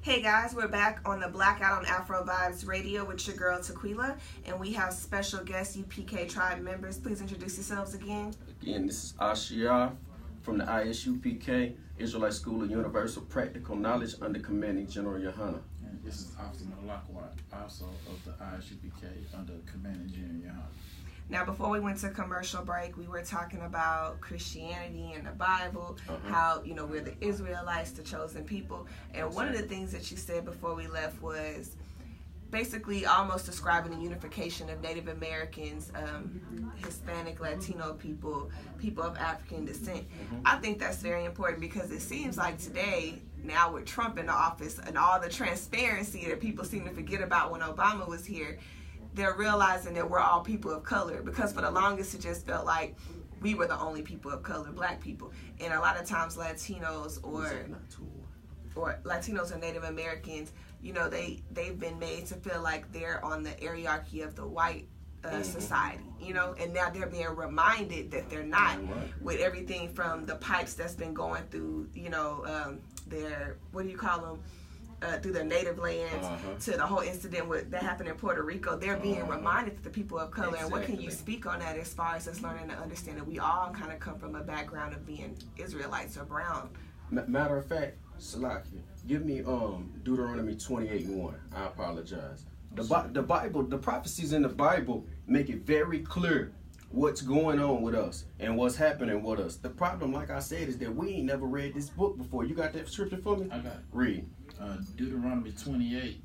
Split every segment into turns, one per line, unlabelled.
Hey guys, we're back on the Blackout on AfroVibes Radio with your girl Tequila, and we have special guest UPK tribe members. Please introduce yourselves again.
Again, this is Ishayar from the ISUPK, Israelite School of Universal Practical Knowledge under Commanding General Yohana.
And this is Rawchaa, also of the ISUPK under Commanding General Yohana.
Now, before we went to commercial break, we were talking about Christianity and the Bible, how, we're the Israelites, the chosen people. And one of the things that you said before we left was basically almost describing the unification of Native Americans, Hispanic, Latino people, people of African descent. I think that's very important because it seems like today, now with Trump in the office and all the transparency that people seem to forget about when Obama was here, they're realizing that we're all people of color, because for the longest it just felt like we were the only people of color, black people. And a lot of times Latinos or Latinos or Native Americans, they've been made to feel like they're on the hierarchy of the white society, and now they're being reminded that they're not, with everything from the pipes that's been going through, their, what do you call them? Through their native lands, to the whole incident that happened in Puerto Rico. They're being reminded that the people of color. And what can you speak on that as far as us learning to understand that we all kind of come from a background of being Israelites or brown?
Matter of fact, Salakia, give me Deuteronomy 28:1. I apologize. The Bible, the prophecies in the Bible make it very clear what's going on with us and what's happening with us. The problem, like I said, is that we ain't never read this book before. You got that scripture for me?
I got it.
Read.
Deuteronomy 28,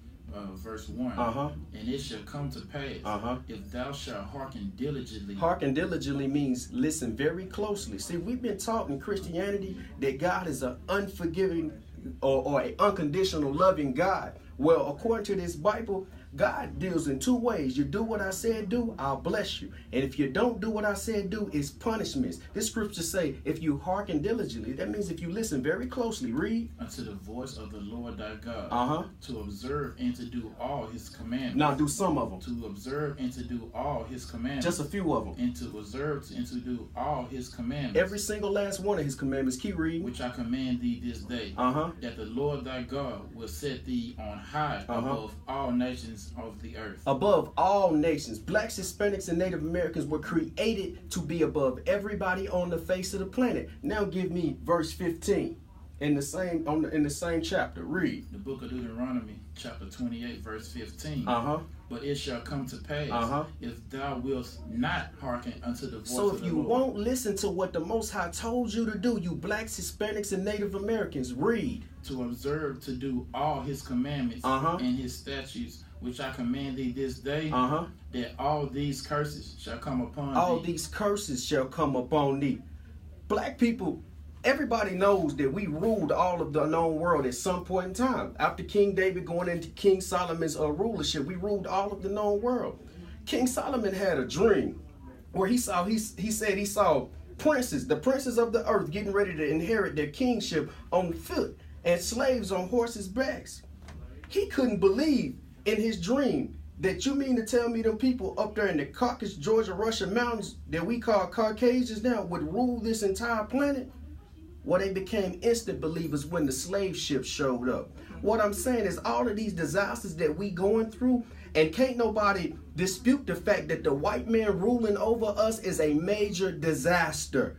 verse 1. And it shall come to pass, if thou shalt hearken diligently.
Hearken diligently means listen very closely. See, we've been taught in Christianity that God is an unforgiving or an unconditional loving God. Well, according to this Bible, God deals in two ways. You do what I said do, I'll bless you. And if you don't do what I said do, it's punishments. This scripture say, if you hearken diligently, that means if you listen very closely, read.
Unto the voice of the Lord thy God, to observe and to do all his commandments.
Now do some of them.
To observe and to do all his commandments.
Just a few of them.
And to observe and to do all his commandments.
Every single last one of his commandments. Keep reading.
Which I command thee this day, that the Lord thy God will set thee on high above all nations of the earth. Above all nations. Blacks, Hispanics, and Native Americans were created to be above everybody on the face of the planet. Now give me verse 15 in the same chapter. Read. The book of Deuteronomy, chapter 28, verse 15. But it shall come to pass, if thou wilt not hearken unto the voice of the Lord. So if you won't listen to what the Most High told you to do, you blacks, Hispanics, and Native Americans, read. To observe to do all his commandments and his statutes, which I command thee this day, that all these curses shall come upon thee. All these curses shall come upon thee. Black people, everybody knows that we ruled all of the known world at some point in time. After King David going into King Solomon's rulership, we ruled all of the known world. King Solomon had a dream where he said he saw princes, the princes of the earth, getting ready to inherit their kingship on foot and slaves on horses' backs. He couldn't believe in his dream that you mean to tell me them people up there in the Caucasus, Georgia, Russia mountains that we call Caucasians now would rule this entire planet? Well, they became instant believers when the slave ship showed up. What I'm saying is all of these disasters that we going through, and can't nobody dispute the fact that the white man ruling over us is a major disaster.